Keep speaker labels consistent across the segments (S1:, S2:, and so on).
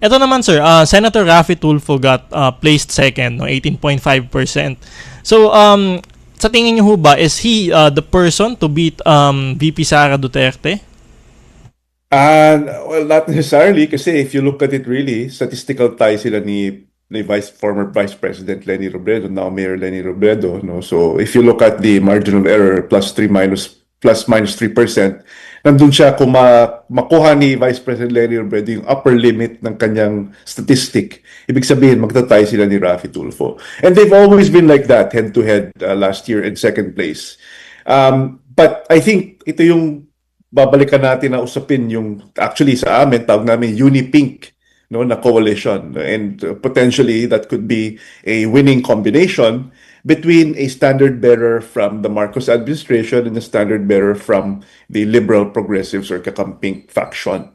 S1: Ito naman sir, Senator Raffy Tulfo got placed second, no, 18.5%. So sa tingin niyo ho ba, is he the person to beat VP Sara Duterte?
S2: Well, not necessarily kasi if you look at it really, statistical tie sila ni former Vice President Leni Robredo, now Mayor Leni Robredo, no? So if you look at the marginal error plus minus 3%, nandun siya kung makuha ni Vice President Leni Robredo yung upper limit ng kanyang statistic. Ibig sabihin, magtatay sila ni Raffy Tulfo. And they've always been like that, head-to-head last year in second place. But I think ito yung babalikan natin na usapin yung actually sa amin tawag namin Uni-Pink, no, na coalition, and potentially that could be a winning combination between a standard bearer from the Marcos administration and a standard bearer from the liberal progressives or Kakamping faction.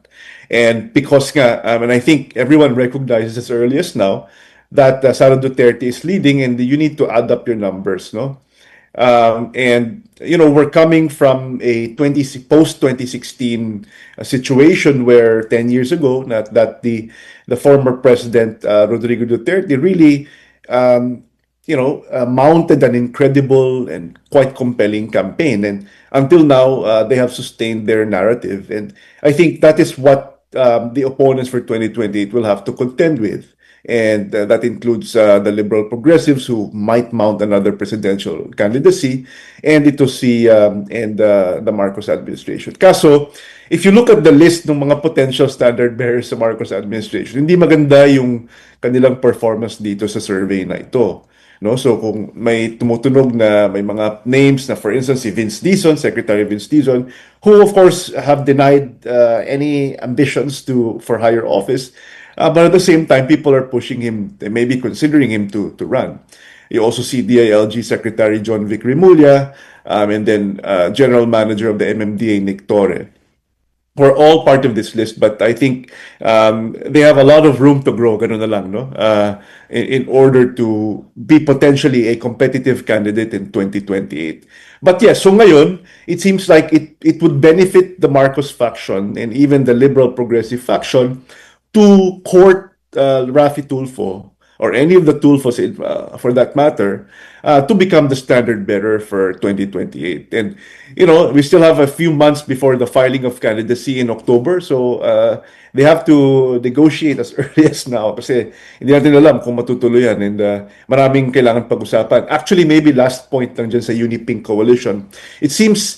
S2: And because nga, and I think everyone recognizes as early as now that Sara Duterte is leading, and you need to add up your numbers, no? And you know, we're coming from a post 2016 situation where 10 years ago that the former president Rodrigo Duterte really mounted an incredible and quite compelling campaign, and until now they have sustained their narrative, and I think that is what the opponents for 2028 will have to contend with. And that includes the liberal progressives who might mount another presidential candidacy, and ito the Marcos administration. Kaso, if you look at the list ng mga potential standard bearers sa Marcos administration, hindi maganda yung kanilang performance dito sa survey na ito. No? So kung may tumutunog na may mga names na, for instance, si Vince Dizon, Secretary Vince Dizon, who of course have denied any ambitions for higher office, but at the same time, people are pushing him, they may be considering him to run. You also see DILG Secretary John Vic Remulla, and then General Manager of the MMDA, Nick Torre. We're all part of this list, but I think they have a lot of room to grow, ganun na lang, no? In order to be potentially a competitive candidate in 2028. But yes, so ngayon, it seems like it would benefit the Marcos faction and even the liberal progressive faction to court Raffy Tulfo, or any of the Tulfos for that matter, to become the standard bearer for 2028. And, you know, we still have a few months before the filing of candidacy in October, so they have to negotiate as early as now kasi hindi natin alam kung matutuloy yan, and maraming kailangan pag-usapan. Actually, maybe last point lang dyan sa Uni-Pink coalition. It seems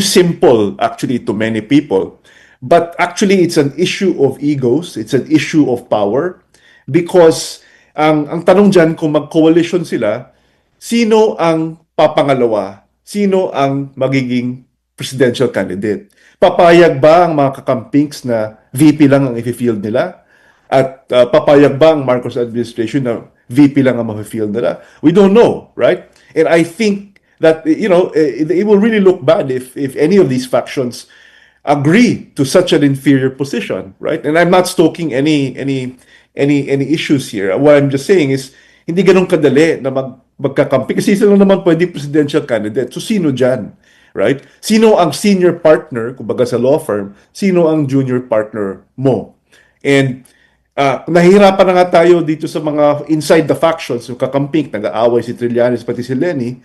S2: simple actually to many people. But actually, it's an issue of egos. It's an issue of power. Because ang tanong dyan, kung mag-coalition sila, sino ang papangalawa? Sino ang magiging presidential candidate? Papayag ba ang mga kakampings na VP lang ang i-field nila? At papayag ba ang Marcos administration na VP lang ang ma-field nila? We don't know, right? And I think that, you know, it will really look bad if any of these factions agree to such an inferior position, right? And I'm not stoking any issues here. What I'm just saying is hindi ganun kadali na magkakampi kasi sila naman pwede presidential candidate. So sino dyan, right? Sino ang senior partner, kumbaga sa law firm, sino ang junior partner mo? And nahihirapan na nga tayo dito sa mga inside the factions, yung kakamping, nag-aaway si Trillanes pati si Leni.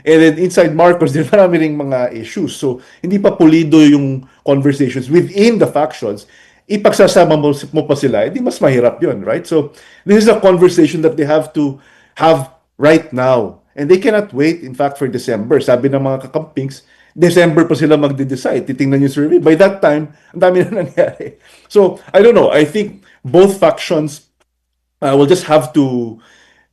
S2: And then inside Marcos, din marami ring mga issues. So, hindi pa pulido yung conversations within the factions. Ipagsasama mo pa sila, hindi mas mahirap yun, right? So, this is a conversation that they have to have right now. And they cannot wait, in fact, for December. Sabi ng mga kakampings, December pa sila magde-decide. Titingnan yung survey. By that time, ang dami na nangyari. So, I don't know. I think both factions will just have to,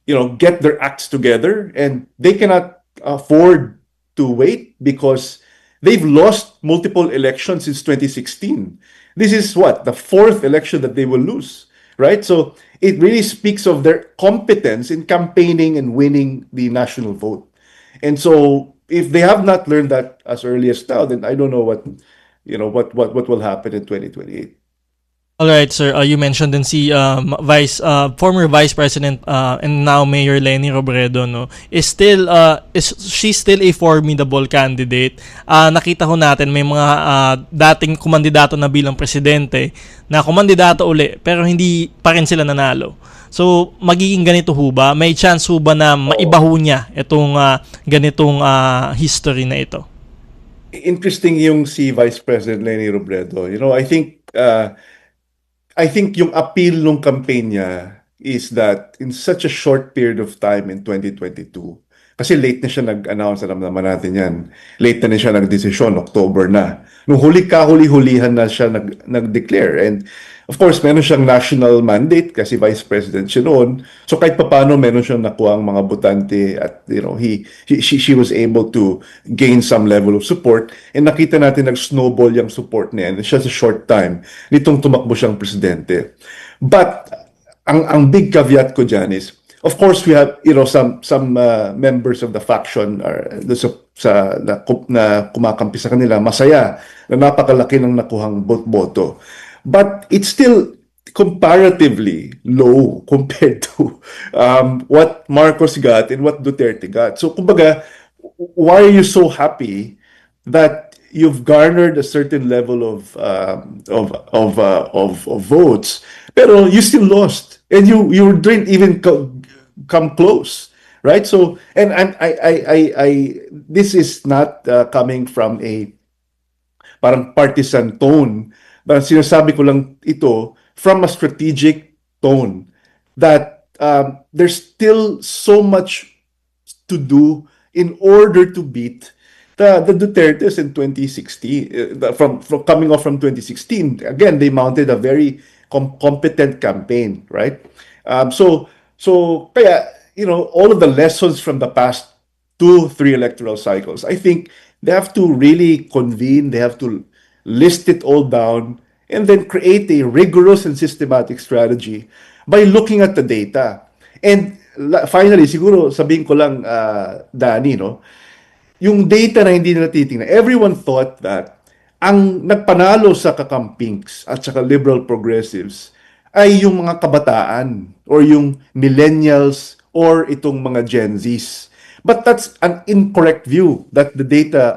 S2: you know, get their acts together, and they cannot afford to wait because they've lost multiple elections since 2016. This is what, the fourth election that they will lose, right? So it really speaks of their competence in campaigning and winning the national vote. And so if they have not learned that as early as now, then I don't know what will happen in 2028.
S1: All right, sir. You mentioned din si former Vice President and now Mayor Leni Robredo, no, is she still a formidable candidate? Nakita ho natin may mga dating kumandidato na bilang presidente na kumandidato uli pero hindi pa rin sila nanalo. So, magiging ganito ho ba? May chance ho ba na maiba ho niya itong ganitong history na ito?
S2: Interesting yung si Vice President Leni Robredo. I think yung appeal ng campaign niya is that in such a short period of time in 2022, kasi late na siya nag-announce, alam naman natin yan. Late na siya nag-desisyon, October na. Nung huli-hulihan na siya nag-declare. And of course, meron siyang national mandate kasi Vice President siya noon. So kahit papaano, meron siyang nakuha ang mga botante at she was able to gain some level of support. And nakita natin nag-snowball yung support niya in just a short time nitong tumakbo siyang presidente. But ang big caveat ko dyan is, of course, we have some members of the faction are na kumakampi sa kanila, masaya na napakalaki ng nakuhang boto. But it's still comparatively low compared to what Marcos got and what Duterte got. So kumbaga, why are you so happy that you've garnered a certain level of votes, pero you still lost, and you didn't even come close, right? So, and this is not coming from a parang partisan tone, but sinasabi ko lang ito from a strategic tone that there's still so much to do in order to beat the Dutertes in 2016. From coming off from 2016, again, they mounted a very competent campaign, right? So kaya, all of the lessons from the past 2, 3 electoral cycles, I think they have to really convene, they have to list it all down, and then create a rigorous and systematic strategy by looking at the data. And finally, siguro sabihin ko lang, Danny, no, yung data na hindi nila titingnan. Everyone thought that ang nagpanalo sa kakampings at saka liberal progressives ay yung mga kabataan or yung millennials or itong mga Gen Zs. But that's an incorrect view that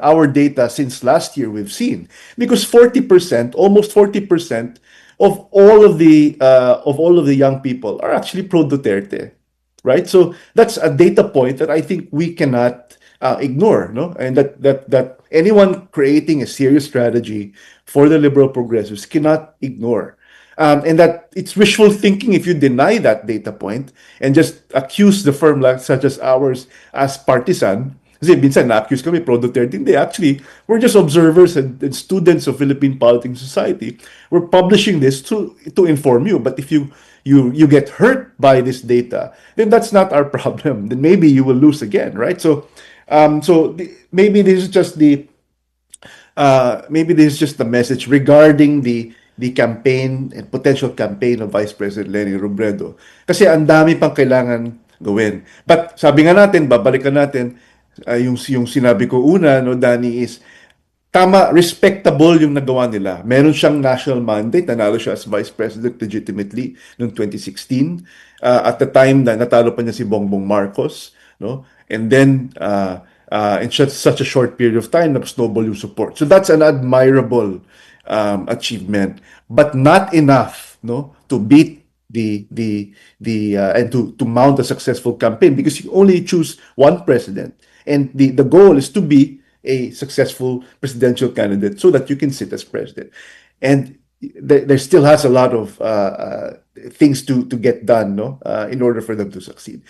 S2: our data since last year we've seen. Because 40%, almost 40% of all of the young people are actually pro Duterte, right? So that's a data point that I think we cannot ignore, no? And that anyone creating a serious strategy for the liberal progressives cannot ignore. And that it's wishful thinking if you deny that data point and just accuse the firm like such as ours as partisan. Kasi minsan na-accuse kami pro-Duterte. Hindi, actually, we're just observers and students of Philippine politics society. We're publishing this to inform you. But if you get hurt by this data, then that's not our problem. Then maybe you will lose again, right? So maybe this is just the message regarding the campaign and potential campaign of Vice President Leni Robredo. Kasi ang dami pang kailangan gawin. But sabi nga natin, babalikan natin, yung sinabi ko una, no, Danny, is tama, respectable yung nagawa nila. Meron siyang national mandate, nanalo siya as Vice President legitimately noong 2016. At the time na natalo pa niya si Bongbong Marcos, no? And then in such a short period of time, snowball yung support. So that's an admirable achievement, but not enough, no, to beat and to mount a successful campaign, because you only choose one president, and the goal is to be a successful presidential candidate so that you can sit as president. And there still has a lot of things to get done, no, in order for them to succeed.